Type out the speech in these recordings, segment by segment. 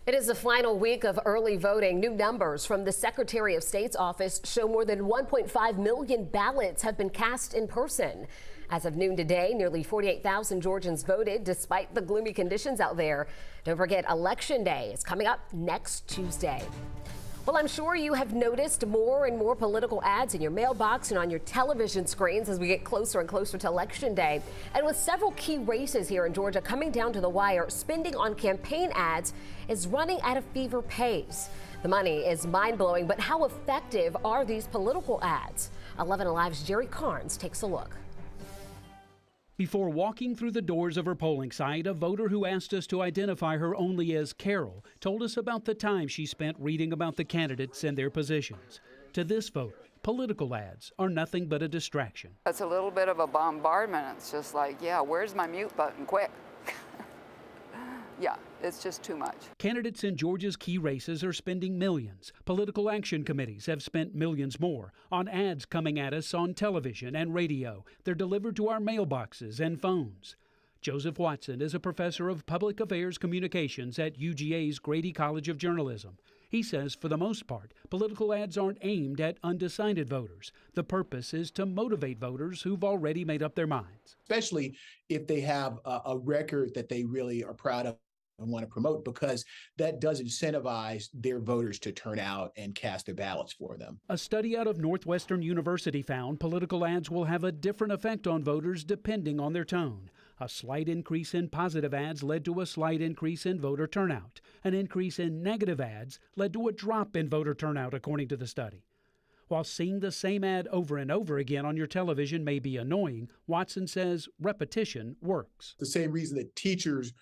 It is the final week of early voting. New numbers from the Secretary of State's office show more than 1.5 million ballots have been cast in person. As of noon today, nearly 48,000 Georgians voted despite the gloomy conditions out there. Don't forget, Election Day is coming up next Tuesday. Well, I'm sure you have noticed more and more political ads in your mailbox and on your television screens as we get closer and closer to Election Day. And with several key races here in Georgia coming down to the wire, spending on campaign ads is running at a fever pace. The money is mind-blowing, but how effective are these political ads? 11 Alive's Jerry Carnes takes a look. Before walking through the doors of her polling site, a voter who asked us to identify her only as Carol told us about the time she spent reading about the candidates and their positions. To this voter, political ads are nothing but a distraction. It's a little bit of a bombardment. It's just like, yeah, where's my mute button? Quick. Yeah, it's just too much. Candidates in Georgia's key races are spending millions. Political action committees have spent millions more on ads coming at us on television and radio. They're delivered to our mailboxes and phones. Joseph Watson is a professor of public affairs communications at UGA's Grady College of Journalism. He says, for the most part, political ads aren't aimed at undecided voters. The purpose is to motivate voters who've already made up their minds. Especially if they have a record that they really are proud of and want to promote, because that does incentivize their voters to turn out and cast their ballots for them. A study out of Northwestern University found political ads will have a different effect on voters depending on their tone. A slight increase in positive ads led to a slight increase in voter turnout. An increase in negative ads led to a drop in voter turnout, according to the study. While seeing the same ad over and over again on your television may be annoying, Watson says repetition works. The same reason that teachers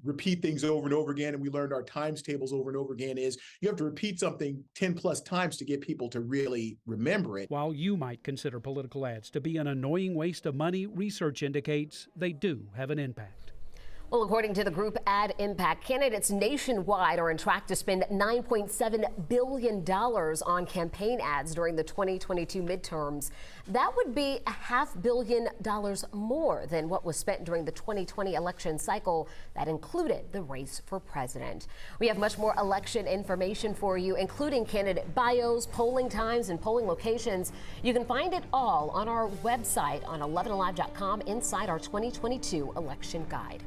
repeat things over and over again, and we learned our times tables over and over again, is you have to repeat something 10 plus times to get people to really remember it. While you might consider political ads to be an annoying waste of money, research indicates they do have an impact. Well, according to the group Ad Impact, candidates nationwide are on track to spend $9.7 billion on campaign ads during the 2022 midterms. That would be $500 million more than what was spent during the 2020 election cycle that included the race for president. We have much more election information for you, including candidate bios, polling times, and polling locations. You can find it all on our website on 11alive.com inside our 2022 election guide.